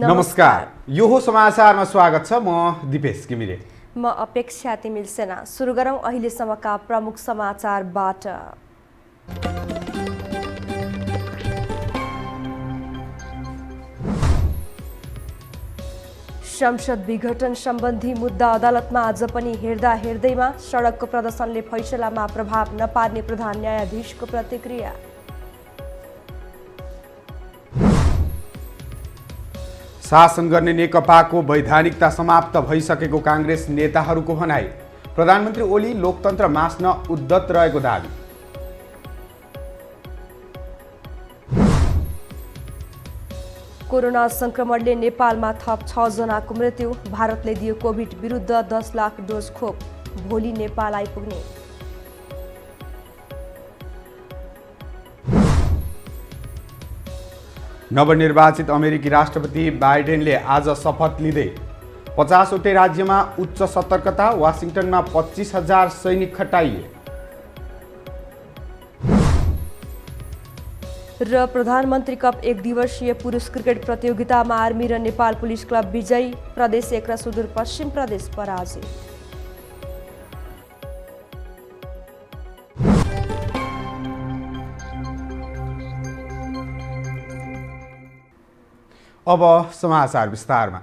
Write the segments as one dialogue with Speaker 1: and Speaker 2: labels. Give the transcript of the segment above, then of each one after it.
Speaker 1: नमस्कार, यो हो समाचारमा स्वागत छ। म दिपेश घिमिरे।
Speaker 2: म अपेक्षा तिमिल सेना। सुरु गरौँ अहिलेसम्मका प्रमुख समाचारबाट। संसद विघटन सम्बन्धी मुद्दा अदालतमा आज पनि हेर्दैमा सडकको प्रदर्शनले फैसलामा प्रभाव नपार्ने प्रधान न्यायाधीशको प्रतिक्रिया।
Speaker 1: शासन गर्ने नेकपाको वैधानिकता समाप्त भइसकेको काङ्ग्रेस नेताहरूको भनाई। प्रधानमन्त्री ओली लोकतन्त्र मास्न उद्धत रहेको दाबी।
Speaker 2: कोरोना संक्रमणले नेपालमा थप 6 जनाको मृत्यु। भारतले दियो कोभिड विरुद्ध 10 लाख डोज खोप। भोलि नेपाल आइपुग्ने।
Speaker 1: नवनिर्वाचित अमेरिकी राष्ट्रपति बाइडेनले आज शपथ लिँदै 50वटै राज्यमा उच्च सतर्कता, वासिङटनमा 25,000 सैनिक खटाइए।
Speaker 2: र प्रधानमन्त्री कप 1 दिवसीय पुरुष क्रिकेट प्रतियोगितामा आर्मी र नेपाल पुलिस क्लब विजयी। प्रदेश 1 र सुदूरपश्चिम प्रदेश पराजित।
Speaker 1: अब समाचार विस्तारमा।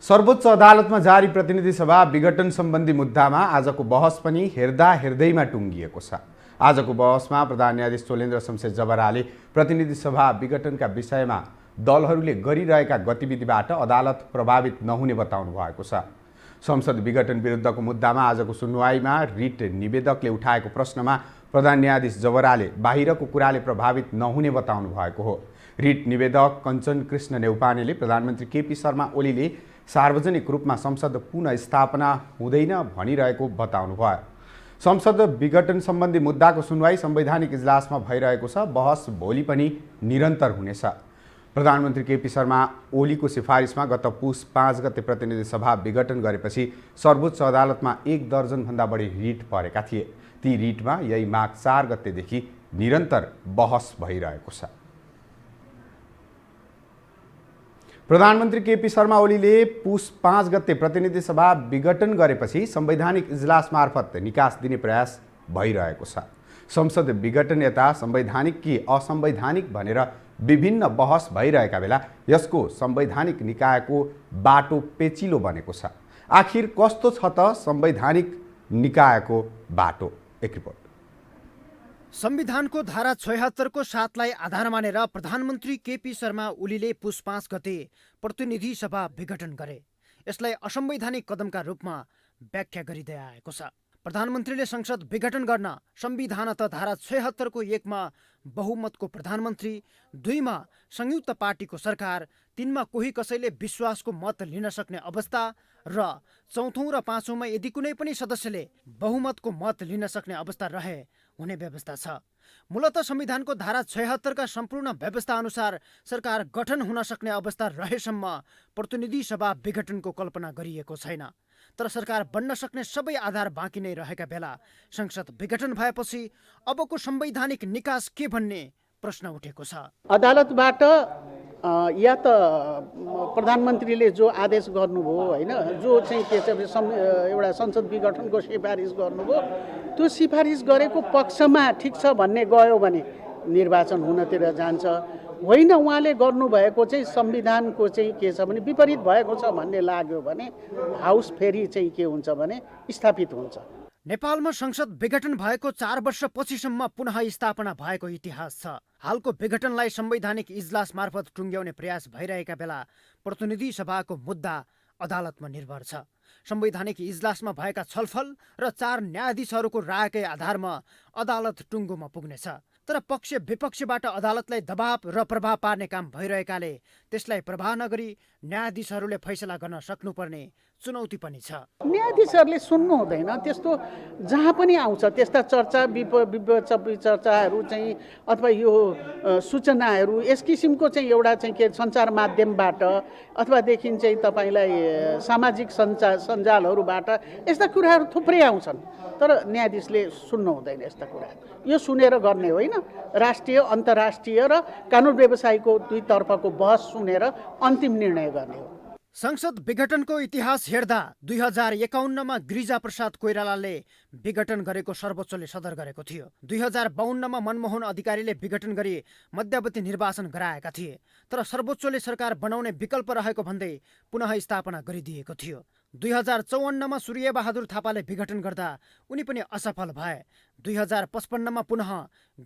Speaker 1: सर्वोच्च अदालतमा जारी प्रतिनिधि सभा विघटन सम्बन्धी मुद्दामा आजको बहस पनि हेर्दैमा टुङ्गिएको छ। आजको बहसमा प्रधान न्यायाधीश चोलेन्द्र शमशेर जबराले प्रतिनिधि सभा विघटनका विषयमा दलहरूले गरिरहेका गतिविधिबाट अदालत प्रभावित नहुने बताउनु भएको छ। संसद विघटन विरुद्धको मुद्दामा आजको सुनवाईमा रिट निवेदकले उठाएको प्रश्नमा प्रधान न्यायाधीश जबराले बाहिरको कुराले प्रभावित नहुने बताउनु भएको हो। रिट निवेदक कञ्चन कृष्ण नेउपानेले प्रधानमन्त्री केपी शर्मा ओलीले सार्वजनिक रूपमा संसद पुनः स्थापना हुँदैन भनिरहेको बताउनु भयो। संसद विघटन सम्बन्धी मुद्दाको सुनवाई संवैधानिक इजलासमा भइरहेको छ। बहस भोलि पनि निरन्तर हुनेछ। प्रधानमन्त्री केपी शर्मा ओलीको सिफारिसमा गत पुस 5 गते प्रतिनिधि सभा विघटन गरेपछि सर्वोच्च अदालतमा 1 दर्जनभन्दा बढी रिट परेका थिए। ती रिटमा यही माघ 4 गतेदेखि निरन्तर बहस भइरहेको छ। प्रधानमन्त्री केपी शर्मा ओलीले पुस 5 गते प्रतिनिधि सभा विघटन गरेपछि संवैधानिक इजलास मार्फत निकास दिने प्रयास भइरहेको छ। संसद विघटन यता संवैधानिक कि असंवैधानिक भनेर विभिन्न बहस भइरहेका बेला यसको संवैधानिक निकायको बाटो पेचिलो बनेको छ। आखिर कस्तो छ त संवैधानिक निकायको बाटो? एक रिपोर्ट।
Speaker 3: संविधानको धारा 76 को 7लाई आधार मानेर प्रधानमन्त्री केपी शर्मा ओलीले पुस 5 गते प्रतिनिधि सभा विघटन गरे। यसलाई असंवैधानिक कदमका रूपमा व्याख्या गरिँदै आएको छ। प्रधानमन्त्रीले संसद विघटन गर्न संविधानत धारा 76 को 1 मा बहुमतको प्रधानमन्त्री, 2 मा संयुक्त पार्टीको सरकार, 3 मा कोही कसैले विश्वासको मत लिन सक्ने अवस्था र 4औं र 5औं मा यदि कुनै पनि सदस्यले बहुमतको मत लिन सक्ने अवस्था रहे हुने व्यवस्था छ। मूलत संविधानको धारा 76 का सम्पूर्ण व्यवस्था अनुसार सरकार गठन हुन सक्ने अवस्था रहेसम्म प्रतिनिधि सभा विघटनको कल्पना गरिएको छैन। तर सरकार बन्न सक्ने सबै आधार बाँकी नै रहेका बेला संसद विघटन भएपछि अबको संवैधानिक निकास के भन्ने प्रश्न उठेको छ।
Speaker 4: अदालतबाट या त प्रधानमन्त्रीले जो आदेश गर्नुभयो होइन, जो चाहिँ के छ एउटा संसद विघटनको सिफारिस गर्नुभयो, त्यो सिफारिस गरेको पक्षमा ठिक छ भन्ने गयो भने निर्वाचन हुनतिर जान्छ। होइन, उहाँले गर्नुभएको चाहिँ संविधानको चाहिँ के छ भने विपरीत भएको छ भन्ने लाग्यो भने हाउस फेरि चाहिँ के हुन्छ भने स्थापित हुन्छ।
Speaker 3: नेपालमा संसद विघटन भएको 4 वर्ष पछिसम्म पुनः स्थापना भएको इतिहास छ। हालको विघटनलाई संवैधानिक इजलास मार्फत टुङ्ग्याउने प्रयास भइरहेका बेला प्रतिनिधि सभाको मुद्दा अदालतमा निर्भर छ। संवैधानिक इजलासमा भएका छलफल र 4 न्यायाधीशहरूको रायकै आधारमा अदालत टुङ्गोमा पुग्नेछ। तर पक्ष विपक्षबाट अदालतलाई दबाव र प्रभाव पार्ने काम भइरहेकाले त्यसलाई प्रभाव नगरी न्यायाधीशहरूले फैसला गर्न सक्नुपर्ने चुनौती पनि छ।
Speaker 4: न्यायाधीशहरूले सुन्नु हुँदैन त्यस्तो जहाँ पनि आउँछ त्यस्ता चर्चा विचर्चाहरू चाहिँ अथवा यो सूचनाहरू यस किसिमको चाहिँ एउटा चाहिँ के सञ्चार माध्यमबाट अथवादेखि चाहिँ तपाईँलाई सामाजिक सञ्जालहरूबाट यस्ता कुराहरू थुप्रै आउँछन् तर न्यायाधीशले सुन्नु हुँदैन यस्ता कुराहरू। यो सुनेर गर्ने होइन, राष्ट्रिय अन्तर्राष्ट्रिय र कानुन व्यवसायको दुईतर्फको बहस सुनेर अन्तिम निर्णय गर्ने हो।
Speaker 3: संसद विघटनको इतिहास हेर्दा 2051मा गिरिजाप्रसाद कोइरालाले विघटन गरेको सर्वोच्चले सदर गरेको थियो। 2052मा मनमोहन अधिकारीले विघटन गरी मध्यावधि निर्वाचन गराएका थिए, तर सर्वोच्चले सरकार बनाउने विकल्प रहेको भन्दै पुनः स्थापना गरिदिएको थियो। 2054मा सूर्यबहादुर थापाले विघटन गर्दा उनी पनि असफल भए। 2055मा पुनः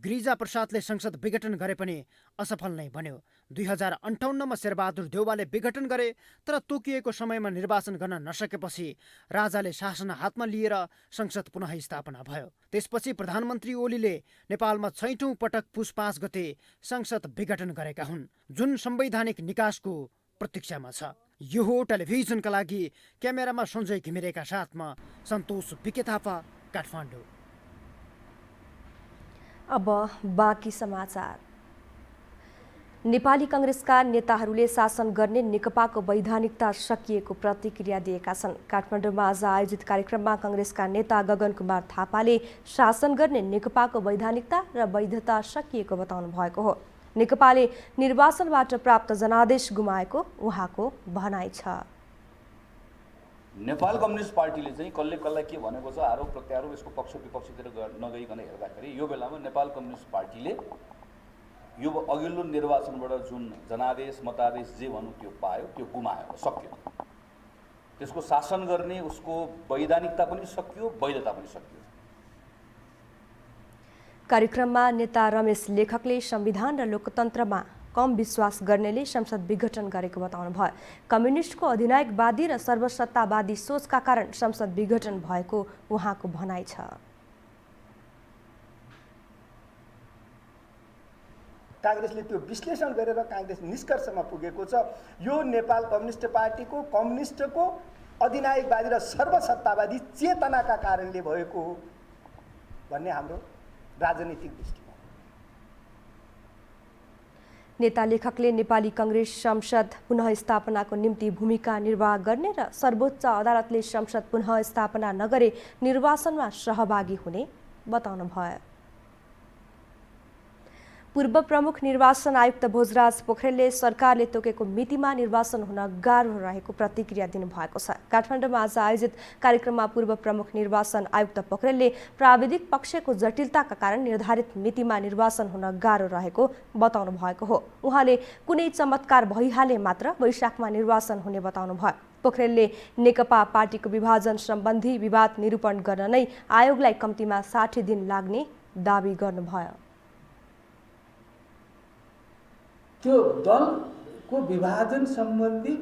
Speaker 3: गिरिजाप्रसादले संसद विघटन गरे पनि असफल नै बन्यो। 2058मा शेरबहादुर देउवाले विघटन गरे तर तोकिएको समयमा निर्वाचन गर्न नसकेपछि राजाले शासन हातमा लिएर संसद पुनः स्थापना भयो। त्यसपछि प्रधानमन्त्री ओलीले नेपालमा 6औं पटक पुस 5 गते संसद विघटन गरेका हुन्, जुन संवैधानिक निकासको प्रतीक्षामा छ। यो हो टेलिभिजनका लागि क्यामेरामा सञ्जय घिमिरेका साथमा सन्तोष बिके थापा, काठमाडौँ।
Speaker 2: अब बाँकी समाचार। नेपाली कांग्रेसका नेताहरूले शासन गर्ने नेकपाको वैधानिकता सकिएको प्रतिक्रिया दिएका छन्। काठमाडौँमा आज आयोजित कार्यक्रममा कांग्रेसका नेता गगन कुमार थापाले शासन गर्ने नेकपाको वैधानिकता र वैधता सकिएको बताउनु भएको हो। नेकपाले निर्वाचनबाट प्राप्त जनादेश गुमाएको उहाँको भनाइ छ।
Speaker 5: नेपाल कम्युनिस्ट पार्टीले चाहिँ कसले कसलाई के भनेको छ आरोप प्रत्यारोप यसको पक्ष विपक्षतिर नगइकन हेर्दाखेरि यो बेलामा नेपाल कम्युनिस्ट पार्टीले यो अघिल्लो निर्वाचनबाट जुन जनादेश मतादेश जे भनौँ त्यो पायो, त्यो गुमायो, सक्यो। त्यसको शासन गर्ने उसको वैधानिकता पनि सकियो, वैधता पनि सकियो।
Speaker 2: कार्यक्रममा नेता रमेश लेखकले संविधान र लोकतन्त्रमा कम विश्वास गर्नेले संसद विघटन गरेको बताउनु भयो। कम्युनिस्टको अधिनायकवादी र सर्वसत्तावादी सोचका कारण संसद विघटन भएको उहाँको भनाइ छ।
Speaker 6: कांग्रेसले त्यो विश्लेषण गरेर कांग्रेस निष्कर्षमा पुगेको छ यो नेपाल कम्युनिस्ट पार्टीको कम्युनिस्टको अधिनायकवादी र सर्वसत्तावादी चेतनाका कारणले भएको हो भन्ने हाम्रो राजनीतिक दृष्टिकोण।
Speaker 2: नेता लेखकले नेपाली कांग्रेस संसद पुनः स्थापनाको निम्ति भूमिका निर्वाह गर्ने र सर्वोच्च अदालतले संसद पुनः स्थापना नगरे निर्वाचनमा सहभागी हुने बताउनु भयो। पूर्व प्रमुख निर्वाचन आयुक्त भोजराज पोखरेलले सरकारले तोकेको मितिमा निर्वाचन हुन गाह्रो रहेको प्रतिक्रिया दिनुभएको छ। काठमाडौँमा आज आयोजित कार्यक्रममा पूर्व प्रमुख निर्वाचन आयुक्त पोखरेलले प्राविधिक पक्षको जटिलताका कारण निर्धारित मितिमा निर्वाचन हुन गाह्रो रहेको बताउनु भएको हो। उहाँले कुनै चमत्कार भइहाले मात्र वैशाखमा निर्वाचन हुने बताउनु भयो। पोखरेलले नेकपा पार्टीको विभाजन सम्बन्धी विवाद निरूपण गर्न नै आयोगलाई कम्तीमा 60 दिन लाग्ने दावी गर्नुभयो।
Speaker 7: त्यो दलको विभाजन सम्बन्धी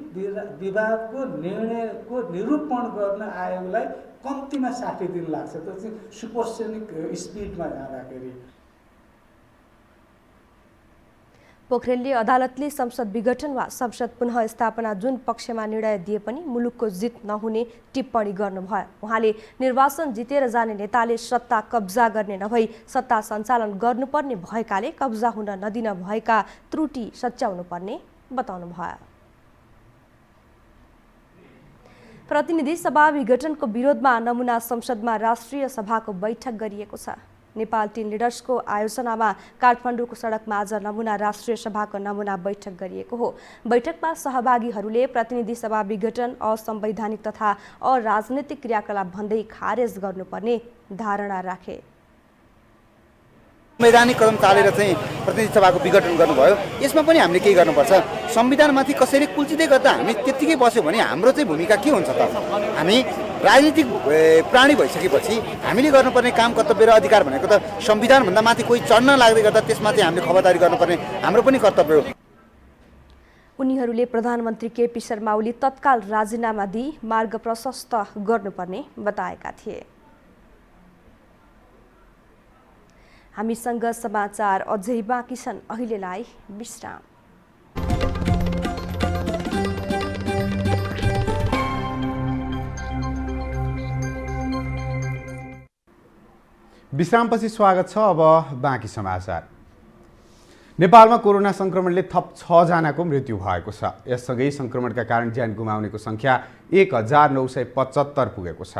Speaker 7: विवादको निर्णयको निरूपण गर्न आयोगलाई कम्तीमा 60 दिन लाग्छ। त्यो चाहिँ सुपरसोनिक स्पिडमा जाँदाखेरि।
Speaker 2: पोखरेलले अदालतले संसद विघटन वा संसद पुनः स्थापना जुन पक्षमा निर्णय दिए पनि मुलुकको जित नहुने टिप्पणी गर्नुभयो। उहाँले निर्वाचन जितेर जाने नेताले सत्ता कब्जा गर्ने नभई सत्ता सञ्चालन गर्नुपर्ने भएकाले कब्जा हुन नदिन भएका त्रुटि सच्याउनु पर्ने बताउनु भयो। प्रतिनिधि सभा विघटनको विरोधमा नमुना संसदमा राष्ट्रिय सभाको बैठक गरिएको छ। नेपाल टिन लिडर्सको आयोजनामा काठमाडौँको सडकमा आज नमुना राष्ट्रिय सभाको नमुना बैठक गरिएको हो। बैठकमा सहभागीहरूले प्रतिनिधि सभा विघटन असंवैधानिक तथा अराजनीतिक क्रियाकलाप भन्दै खारेज गर्नुपर्ने धारणा राखे।
Speaker 8: संवैधानिक कदम चालेर चाहिँ प्रतिनिधि सभाको विघटन गर्नुभयो। यसमा पनि हामीले केही गर्नुपर्छ। संविधानमाथि कसैले कुल्चिँदै गर्दा हामी त्यत्तिकै बस्यो भने हाम्रो चाहिँ भूमिका के हुन्छ त? हामी राजनीतिक प्राणी भइसकेपछि हामीले गर्नुपर्ने काम कर्तव्य र अधिकार भनेको त संविधानभन्दा माथि कोही चढ्न लाग्दै गर्दा त्यसमा चाहिँ हामीले खबरदारी गर्नुपर्ने हाम्रो पनि कर्तव्य हो।
Speaker 2: उनीहरूले प्रधानमन्त्री केपी शर्मा ओली तत्काल राजीनामा दिई मार्ग प्रशस्त गर्नुपर्ने बताएका थिए। हामीसँग समाचार अझै बाँकी छन्, अहिलेलाई विश्राम।
Speaker 1: विश्रामपछि स्वागत छ। अब बाँकी समाचार। नेपालमा कोरोना संक्रमणले थप 6 जनाको मृत्यु भएको छ। यससँगै संक्रमणका कारण ज्यान गुमाउनेको संख्या 1975 पुगेको छ।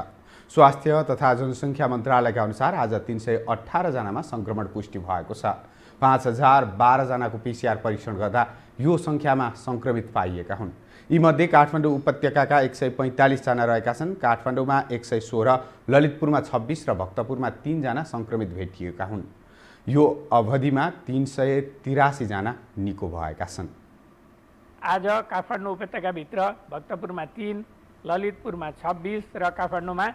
Speaker 1: स्वास्थ्य तथा जनसङ्ख्या मन्त्रालयका अनुसार आज 318 जनामा संक्रमण पुष्टि भएको छ। 5012 जनाको PCR परीक्षण गर्दा यो संख्यामा संक्रमित पाइएका हुन्। यीमध्ये काठमाडौँ उपत्यकाका 145 जना रहेका छन्। काठमाडौँमा 116, ललितपुरमा 26 र भक्तपुरमा 3 जना संक्रमित भेटिएका हुन्। यो अवधिमा 383 जना निको भएका छन्।
Speaker 9: आज काठमाडौँ उपत्यकाभित्र भक्तपुरमा 3, ललितपुरमा 26 र काठमाडौँमा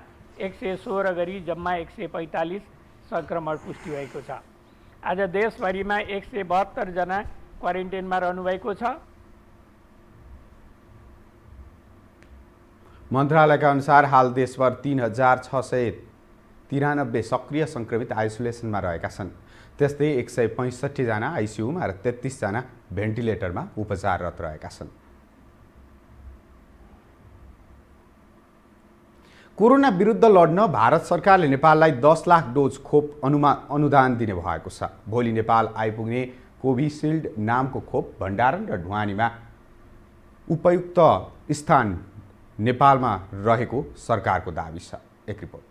Speaker 9: 116 गरी जम्मा 145 संक्रमण पुष्टि भएको छ। आज देशभरिमा 172 जना क्वारेन्टाइनमा रहनुभएको छ।
Speaker 1: मन्त्रालयका अनुसार हाल देशभर 3693 सक्रिय संक्रमित आइसोलेसनमा रहेका छन्। त्यस्तै 165 जना आइसियुमा र 33 जना भेन्टिलेटरमा उपचाररत रहेका छन्। कोरोना विरुद्ध लड्न भारत सरकारले नेपाललाई 10 लाख डोज खोप अनुदान दिने भएको छ। भोलि नेपाल आइपुग्ने कोभिसिल्ड नामको खोप भण्डारण र ढुवानीमा उपयुक्त स्थान नेपालमा रहेको सरकारको दाबी छ। एक रिपोर्ट।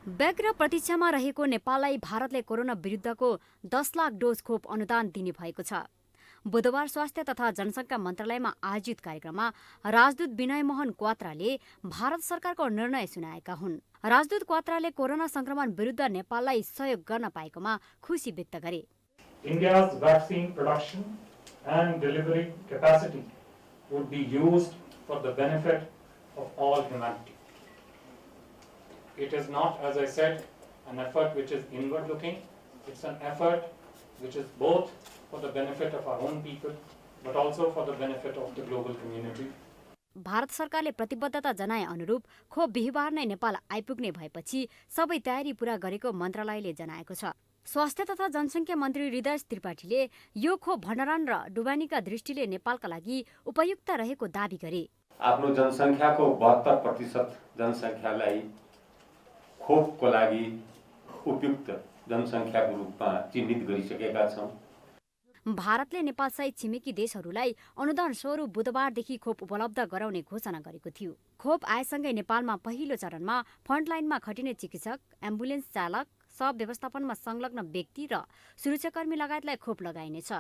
Speaker 10: व्यग्र प्रतीक्षामा रहेको नेपाललाई भारतले कोरोना विरुद्धको 10 लाख डोज खोप अनुदान दिने भएको छ। बुधबार स्वास्थ्य तथा जनसङ्ख्या मन्त्रालयमा आयोजित कार्यक्रममा राजदूत विनय मोहन क्वात्राले भारत सरकारको निर्णय सुनाएका हुन्। राजदूत क्वात्राले कोरोना संक्रमण विरुद्ध नेपाललाई सहयोग गर्न पाएकोमा खुसी व्यक्त गरे।
Speaker 11: India's vaccine production and delivery capacity would be used for the benefit of all humanity. It is not, as I said, an effort which is inward looking. It's an effort which is both for the benefit of our own people but also for the benefit of the global community.
Speaker 10: Bharat सरकारले प्रतिबद्धता जनाए अनुरूप खोप बिहिबार नै नेपाल आइपुग्ने भएपछि सबै तयारी पूरा गरेको मन्त्रालयले जनाएको छ। स्वास्थ्य तथा जनसङ्ख्या मन्त्री हृदय त्रिपाठीले यो खोप भण्डारण र डुबानीका दृष्टिले नेपालका लागि उपयुक्त रहेको दावी गरे।
Speaker 12: आफ्नो जनसङ्ख्याको 72% जनसङ्ख्यालाई खोपको लागि उपयुक्त जनसङ्ख्याको रूपमा चिन्हित गरिसकेका छौँ।
Speaker 10: भारतले नेपालसहित छिमेकी देशहरूलाई अनुदान स्वरूप बुधबारदेखि खोप उपलब्ध गराउने घोषणा गरेको थियो। खोप आएसँगै नेपालमा पहिलो चरणमा फ्रन्टलाइनमा खटिने चिकित्सक, एम्बुलेन्स चालक, शव व्यवस्थापनमा संलग्न व्यक्ति र सुरक्षाकर्मी लगायतलाई खोप लगाइनेछ।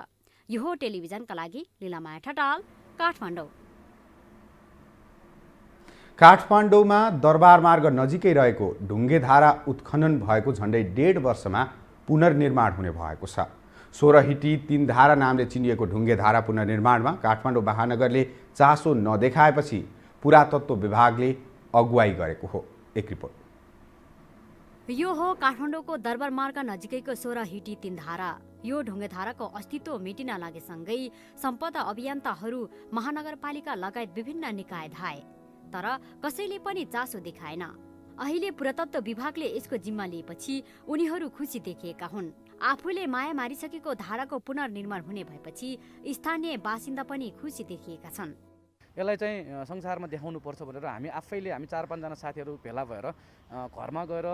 Speaker 10: यो हो टेलिभिजनका लागि लीलामाया ठटाल, काठमाडौँ।
Speaker 1: काठमाडौँमा दरबार मार्ग नजिकै रहेको ढुङ्गेधारा उत्खनन भएको झण्डै 1.5 वर्षमा पुनर्निर्माण हुने भएको छ। 16 हिटी 3 धारा नामले चिनिएको ढुङ्गेधारा पुनर्निर्माणमा काठमाडौँ महानगरले चासो नदेखाएपछि पुरातत्व विभागले अगुवाई गरेको हो। एक रिपोर्ट।
Speaker 10: यो हो काठमाडौँको दरबार मार्ग नजिकैको 16 हिटी 3 धारा। यो ढुङ्गेधाराको अस्तित्व मेटिन लागेसँगै सम्पदा अभियन्ताहरू, महानगरपालिका लगायत विभिन्न निकाय धाए, तर कसैले पनि चासो देखाएन। अहिले पुरातत्व विभागले यसको जिम्मा लिएपछि उनीहरू खुसी देखिएका हुन्। आफूले माया मारिसकेको धाराको पुनर्निर्माण हुने भएपछि स्थानीय बासिन्दा पनि खुसी देखिएका छन्।
Speaker 13: यसलाई चाहिँ संसारमा देखाउनुपर्छ भनेर हामी 4-5 जना साथीहरू भेला भएर घरमा गएर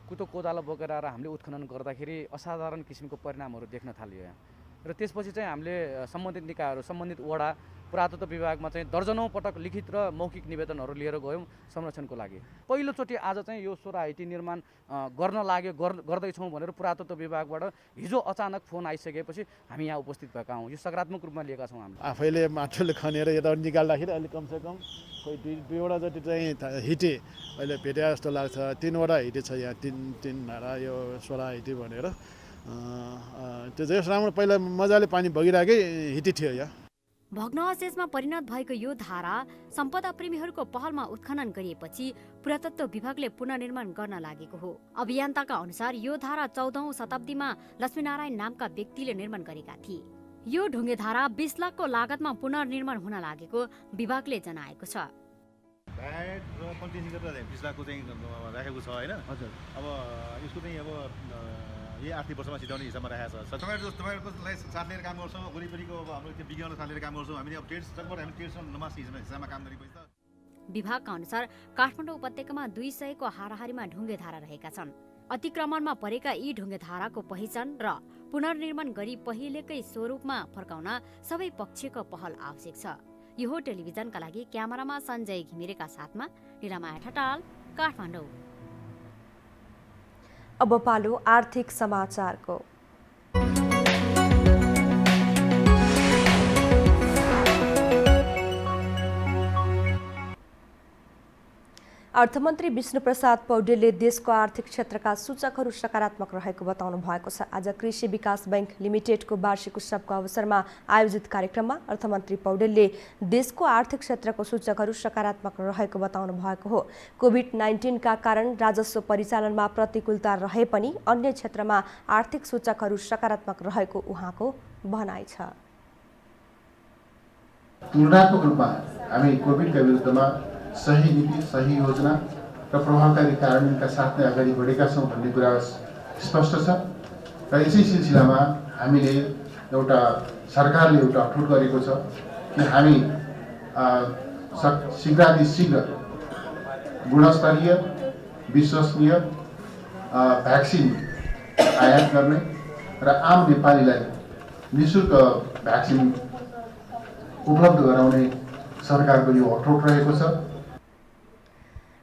Speaker 13: कुतो कोदालो बोकेर आएर हामीले उत्खनन गर्दाखेरि असाधारण किसिमको परिणामहरू देख्न थालियो यहाँ। र त्यसपछि चाहिँ हामीले सम्बन्धित निकायहरू, सम्बन्धित वडा, पुरातत्व विभागमा चाहिँ दर्जनौं पटक लिखित र मौखिक निवेदनहरू लिएर गयौँ संरक्षणको लागि। पहिलोचोटि आज चाहिँ यो 16 हाइटी निर्माण गर्दैछौँ भनेर पुरातत्व विभागबाट हिजो अचानक फोन आइसकेपछि हामी यहाँ उपस्थित भएका हौँ। यो सकारात्मक रूपमा लिएका छौँ हामीले।
Speaker 14: आफैले माटोले खनेर यता निकाल्दाखेरि अहिले कमसेकम कोही दुईवटा जति चाहिँ हिटे अहिले भेटे जस्तो लाग्छ। 3वटा हिटे छ यहाँ, 3 धारा यो 16 हिटे भनेर त्यो चाहिँ राम्रो पहिला मजाले पानी बगिरहेकै हिटी थियो यहाँ।
Speaker 10: भग्न अवशेषमा परिणत भएको यो धारा सम्पदा प्रेमीहरूको पहलमा उत्खनन गरिएपछि पुरातत्व विभागले पुनर्निर्माण गर्न लागेको हो। अभियन्ताका अनुसार यो धारा 14औं शताब्दीमा लक्ष्मीनारायण नामका व्यक्तिले निर्माण गरेका थिए। यो ढुङ्गे धारा 20 लाखको लागतमा पुनर्निर्माण हुन लागेको विभागले जनाएको छ।
Speaker 15: भ्याट र कन्टिन्यू गरेर 20 लाखको चाहिँ राखेको छ हैन। हजुर, अब यसको चाहिँ अब यही आर्थिक वर्षमा सिधाउने हिसाबमा राखेको छ। तपाईँहरूको साथ लिएर काम गर्छौँ, वरिपरिको अब हाम्रो त्यो विज्ञानलाई साथ लिएर काम गर्छौँ। हामीले अब ट्रेड्सबाट हामी ट्रेड्समा नमास्ने हिसाबमा काम गरेपछि त।
Speaker 10: विभागका अनुसार काठमाडौँ उपत्यकामा 200 को हाराहारीमा ढुङ्गे धारा रहेका छन्। अतिक्रमणमा परेका यी ढुङ्गेधाराको पहिचान र पुनर्निर्माण गरी पहिलेकै स्वरूपमा फर्काउन सबै पक्षको पहल आवश्यक छ। यो हो टेलिभिजनका लागि क्यामेरामा सञ्जय घिमिरेका साथमा निलामाया ठटाल, काठमाडौँ।
Speaker 2: अब पालो आर्थिक समाचारको। अर्थमन्त्री विष्णुप्रसाद पौडेलले देशको आर्थिक क्षेत्रका सूचकहरू सकारात्मक रहेको बताउनु भएको छ। आज कृषि विकास बैंक लिमिटेडको वार्षिक उत्सवको अवसरमा आयोजित कार्यक्रममा अर्थमन्त्री पौडेलले देशको आर्थिक क्षेत्रको सूचकहरू सकारात्मक रहेको बताउनु भएको हो। कोभिड-19 का कारण राजस्व परिचालनमा प्रतिकूलता रहे पनि अन्य क्षेत्रमा आर्थिक सूचकहरू सकारात्मक रहेको उहाँको भनाइ छ।
Speaker 16: तुलनात्मक रूपमा हामी कोभिडका विरुद्धमा सही नीति, सही योजना र प्रभावकारी कार्यान्वयनका साथ नै अगाडि बढेका छौँ भन्ने कुरा स्पष्ट छ र यसै सिलसिलामा हामीले सरकारले एउटा अठोट गरेको छ कि हामी शीघ्रातिशीघ्र गुणस्तरीय, विश्वसनीय भ्याक्सिन आयात गर्ने र आम नेपालीलाई निःशुल्क भ्याक्सिन उपलब्ध गराउने सरकारको यो अठोट रहेको छ।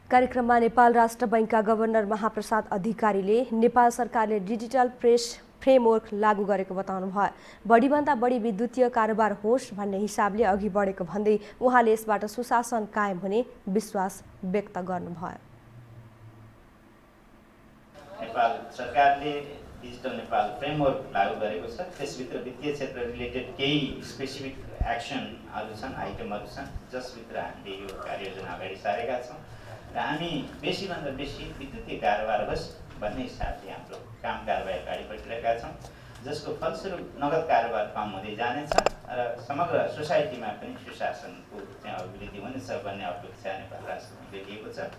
Speaker 2: कार्यक्रममा नेपाल राष्ट्र बैंकका गभर्नर महाप्रसाद अधिकारीले नेपाल सरकारले डिजिटल प्रेस फ्रेमवर्क लागू गरेको बताउनु भयो। बढीभन्दा बढी विद्युतीय कारोबार होस् भन्ने हिसाबले अघि बढेको भन्दै उहाँले यसबाट सुशासन कायम हुने विश्वास व्यक्त गर्नुभयो।
Speaker 17: नेपाल सरकारले डिजिटल नेपाल फ्रेमवर्क लागू गरेको छ। त्यसभित्र वित्तीय क्षेत्र रिलेटेड केही स्पेसिफिक एक्सनहरू छन्, आइटमहरू छन्, जसभित्र हामीले यो कार्ययोजना अगाडि सारेका छौँ र हामी बेसीभन्दा बेसी विद्युतीय कारोबार होस् भन्ने हिसाबले हाम्रो काम कारबाही अगाडि बढिरहेका छौँ, जसको फलस्वरूप नगद कारोबार कम हुँदै जानेछ र समग्र सोसाइटीमा पनि सुशासनको अभिवृद्धि हुनेछ भन्ने अपेक्षा नेपाल राष्ट्र बैंकले लिएको छ।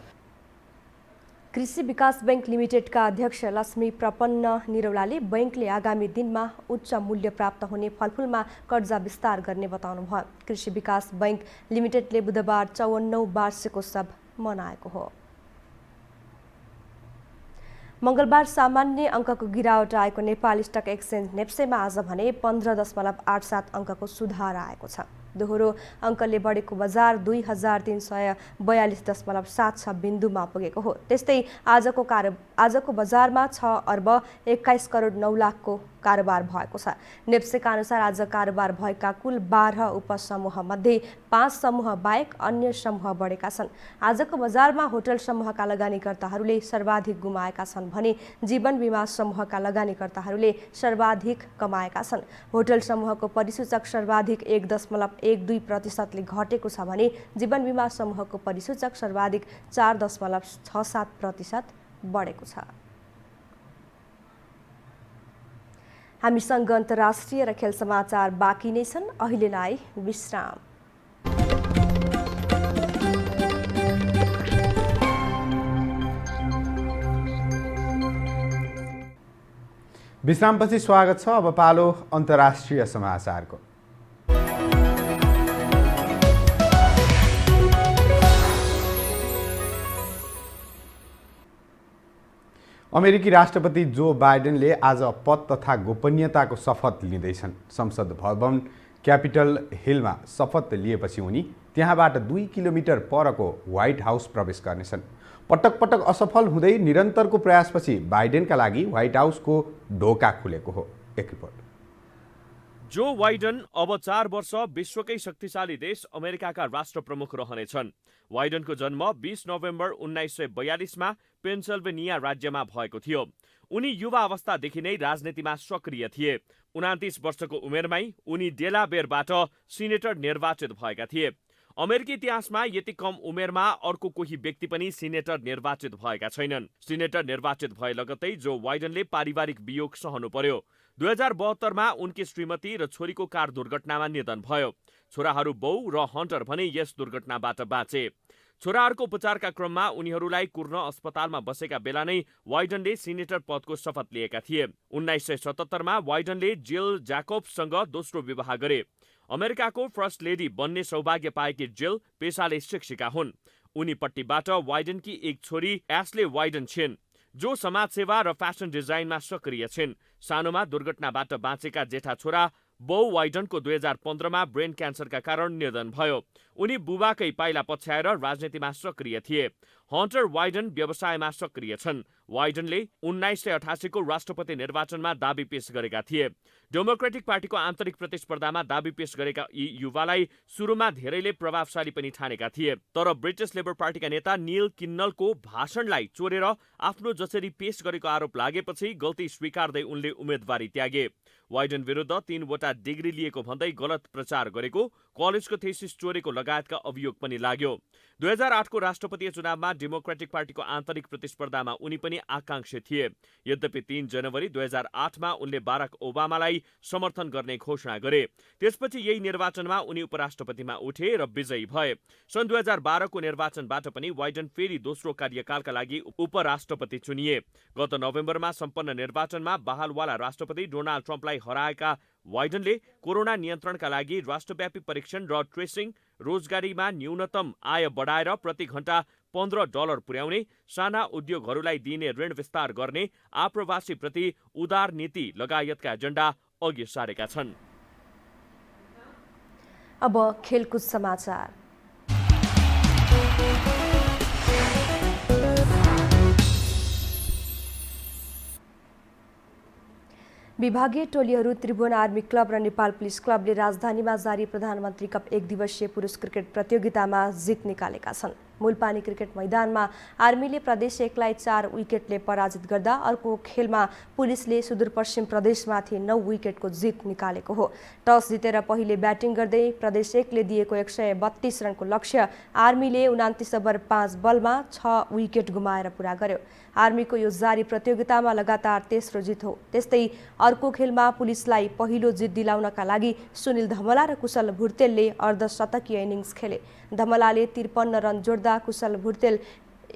Speaker 2: कृषि विकास बैंक लिमिटेडका अध्यक्ष लक्ष्मी प्रपन्न निरौलाले बैंकले आगामी दिनमा उच्च मूल्य प्राप्त हुने फलफुलमा कर्जा विस्तार गर्ने बताउनु भयो। कृषि विकास बैंक लिमिटेडले बुधबार 54औं वार्षिक उत्सव मनाएको हो। मंगलबार सामान्य अङ्कको गिरावट आएको नेपाल स्टक एक्सचेन्ज नेप्सेमा आज भने 15.87 अङ्कको सुधार आएको छ। दोहोरो अङ्कले बढेको बजार 2342.76 बिन्दुमा पुगेको हो। त्यस्तै आजको बजारमा 6 अर्ब 21 करोड 9 लाखको कारोबार भएको छ। नेप्सेका अनुसार आज कारोबार भएका कुल 12 उपसमूह मध्ये 5 समूह बाहेक अन्य समूह बढेका छन्। आजको बजारमा होटल समूहका लगानीकर्ताहरूले सर्वाधिक गुमाएका छन् भने जीवन बीमा समूहका लगानीकर्ताहरूले सर्वाधिक कमाएका छन्। होटल समूहको परिसूचक सर्वाधिक 1.12% घटेको छ भने जीवन बीमा समूहको परिसूचक सर्वाधिक 4.67% बढेको छ। हामीसँग अन्तर्राष्ट्रिय र खेल समाचार बाँकी नै छन्। अहिलेलाई विश्राम।
Speaker 1: विश्रामपछि स्वागत छ। अब पालो अन्तर्राष्ट्रिय समाचारको। अमेरिकी राष्ट्रपति जो बाइडेनले आज पद तथा गोपनीयताको शपथ लिँदैछन्। संसद भवन क्यापिटल हिलमा शपथ लिएपछि उनी त्यहाँबाट 2 किलोमिटर परको व्हाइट हाउस प्रवेश गर्नेछन्। पटक पटक असफल हुँदै निरन्तरको प्रयासपछि बाइडेनका लागि व्हाइट हाउसको ढोका खुलेको हो। एक रिपोर्ट।
Speaker 18: जो बाइडेन अब 4 वर्ष विश्वकै शक्तिशाली देश अमेरिकाका राष्ट्र प्रमुख रहनेछन्। बाइडेनको जन्म 20 नोभेम्बर 1942 मा पेन्सिल्भेनिया राज्यमा भएको थियो। उनी युवा अवस्थादेखि नै राजनीतिमा सक्रिय थिए। 29 वर्षको उमेरमै उनी डेलावेयरबाट सिनेटर निर्वाचित भएका थिए। अमेरिकी इतिहासमा यति कम उमेरमा अर्को कोही व्यक्ति पनि सिनेटर निर्वाचित भएका छैनन्। सिनेटर निर्वाचित भए लगत्तै जो बाइडेनले पारिवारिक वियोग सहनु पर्यो। 2072 मा उनकी श्रीमती र छोरीको कार दुर्घटनामा निधन भयो। छोराहरू बौ र हन्टर भने यस दुर्घटनाबाट बाँचे। छोराहरूको उपचारका क्रममा उनीहरूलाई कुर्न अस्पतालमा बसेका बेला नै बाइडेनले सिनेटर पदको शपथ लिएका थिए। 1977 मा बाइडेनले जिल ज्याकोब्ससँग दोस्रो विवाह गरे। अमेरिकाको फर्स्ट लेडी बन्ने सौभाग्य पाएकी जिल पेसाले शिक्षिका हुन्। उनीपट्टिबाट बाइडेनकी एक छोरी एस्ले बाइडेन छिन्। जो समाजसेवा र फेसन डिजाइनमा सक्रिय छिन्। सानोमा दुर्घटनाबाट बाँचेका जेठा छोरा बो वाइडनको 2015मा ब्रेन क्यान्सरका कारण निधन भयो। उनी बुबाकै पाइला पछ्याएर राजनीतिमा सक्रिय थिए। हन्टर वाइडन व्यवसायमा सक्रिय छन्। वाइडनले 1988को राष्ट्रपति निर्वाचनमा दाबी पेश गरेका थिए। डेमोक्रेटिक पार्टीको आन्तरिक प्रतिस्पर्धामा दाबी पेश गरेका यी युवालाई सुरुमा धेरैले प्रभावशाली पनि ठानेका थिए। तर ब्रिटिस लेबर पार्टीका नेता नील किन्नलको भाषणलाई चोरेर आफ्नो जसरी पेश गरेको आरोप लागेपछि गल्ती स्वीकार्दै उनले उम्मेदवारी त्यागे। वाइडन विरुद्ध 3वटा डिग्री लिएको भन्दै गलत प्रचार गरेको, कलेजको थेसिस चोरेको लगायतका अभियोग पनि लाग्यो। 2008को राष्ट्रपतीय चुनावमा डेमोक्रेटिक पार्टीको आन्तरिक प्रतिस्पर्धामा उनी पनि आकांक्षी थिए। यद्यपि 3 जनवरी 2008मा उनले बाराक ओबामालाई समर्थन गर्ने घोषणा गरे। त्यसपछि यही निर्वाचनमा उनी उपराष्ट्रपतिमा उठे र विजयी भए। सन् 2012को निर्वाचनबाट पनि वाइडन फेरि दोस्रो कार्यकालका लागि उपराष्ट्रपति चुनिए। गत नोभेम्बरमा सम्पन्न निर्वाचनमा बहालवाला राष्ट्रपति डोनाल्ड ट्रम्पलाई हराएका वाइडनले कोरोना नियन्त्रणका लागि राष्ट्रव्यापी परीक्षण र ट्रेसिङ, रोजगारीमा न्यूनतम आय बढाएर प्रति घण्टा $15 पुर्याउने, साना उद्योगहरूलाई दिइने ऋण विस्तार गर्ने, आप्रवासीप्रति उदार नीति लगायतका एजेन्डा अघि सारेका छन्।
Speaker 2: अब खेलकुद समाचार। विभागीय टोलीहरू त्रिभुवन आर्मी क्लब र नेपाल पुलिस क्लबले राजधानीमा जारी प्रधानमन्त्री कप 1 दिवसीय पुरुष क्रिकेट प्रतियोगितामा जित निकालेका छन्। मूलपानी क्रिकेट मैदानमा आर्मीले प्रदेश 1लाई 4 विकेटले पराजित गर्दा अर्को खेलमा पुलिसले सुदूरपश्चिम प्रदेशमाथि 9 विकेटको जित निकालेको हो। टस जितेर पहिले ब्याटिङ गर्दै प्रदेश 1ले दिएको 132 रनको लक्ष्य आर्मीले 29 ओभर 5 बलमा 6 विकेट गुमाएर पूरा गर्यो। आर्मीको यो जारी प्रतियोगितामा लगातार तेस्रो जित हो। त्यस्तै अर्को खेलमा पुलिसलाई पहिलो जित दिलाउनका लागि सुनिल धमला र कुशल भुर्तेलले अर्धशतकीय इनिङ्स खेले। धमलाले 53 रन जोड्दा कुशल भुर्तेल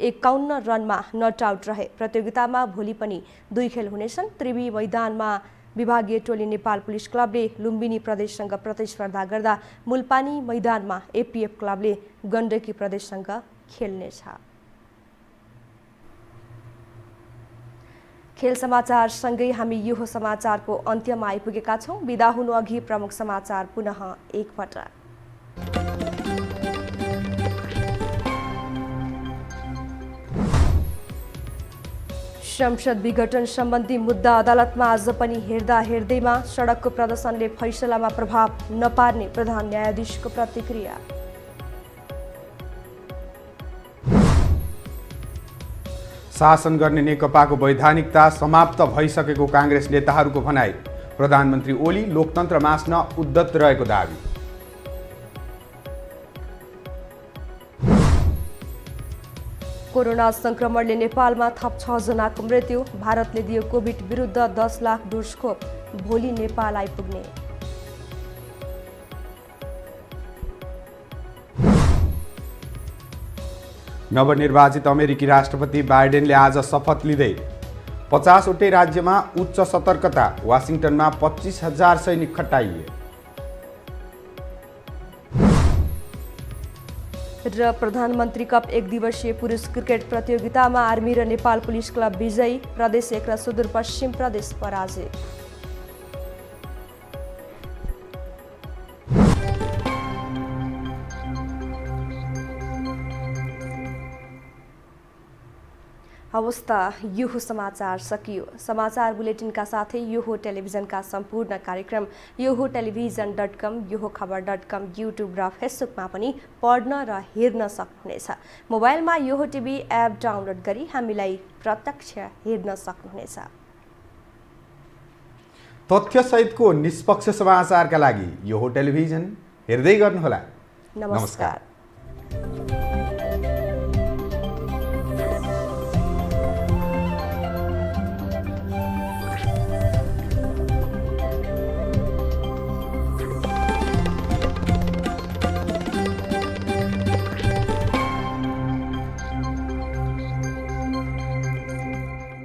Speaker 2: 51 रनमा नट आउट रहे। प्रतियोगितामा भोलि पनि 2 खेल हुनेछन्। त्रिवी मैदानमा विभागीय टोली नेपाल पुलिस क्लबले लुम्बिनी प्रदेशसँग प्रतिस्पर्धा गर्दा मूलपानी मैदानमा एपीएफ क्लबले गण्डकी प्रदेशसँग खेल्नेछ। खेल समाचार सँगै हामी यो समाचारको अन्त्यमा आइपुगेका छौं। बिदा हुनु अघि प्रमुख समाचार पुनः एकपटक। संसद विघटन सम्बन्धी मुद्दा अदालतमा आज पनि हेर्दैमा सडकको प्रदर्शनले फैसलामा प्रभाव नपार्ने प्रधान न्यायाधीशको प्रतिक्रिया।
Speaker 1: शासन गर्ने नेकपाको वैधानिकता समाप्त भइसकेको काङ्ग्रेस नेताहरूको भनाई। प्रधानमन्त्री ओली लोकतन्त्र मास्न उद्यत रहेको दावी।
Speaker 2: कोरोना संक्रमणले नेपालमा थप 6 जनाको मृत्यु। भारतले दियो कोभिड विरुद्ध 10 लाख डोज खोप। भोलि नेपाल आइपुग्ने।
Speaker 1: नवनिर्वाचित अमेरिकी राष्ट्रपति बाइडेनले आज शपथ लिँदै 50वटै राज्यमा उच्च सतर्कता। वाशिंटनमा 25,000 सैनिक खटाइए।
Speaker 2: र प्रधानमन्त्री कप 1 दिवसीय पुरुष क्रिकेट प्रतियोगितामा आर्मी र नेपाल पुलिस क्लब विजयी। प्रदेश 1 र सुदूरपश्चिम प्रदेश पराजित। अवस्था यो समाचार सकियो। समाचार बुलेटिनका साथै यो टेलिभिजनका सम्पूर्ण कार्यक्रम यो टेलिभिजन.com, यो खबर.com, युट्युब र फेसबुकमा पनि पढ्न र हेर्न सक्नुहुनेछ। मोबाइलमा यो टिभी एप डाउनलोड गरी हामीलाई प्रत्यक्ष हेर्न सक्नुहुनेछ।
Speaker 1: तथ्यसहितको निष्पक्ष समाचारका लागि यो टेलिभिजन हेर्दै गर्नुहोला।
Speaker 2: नमस्कार।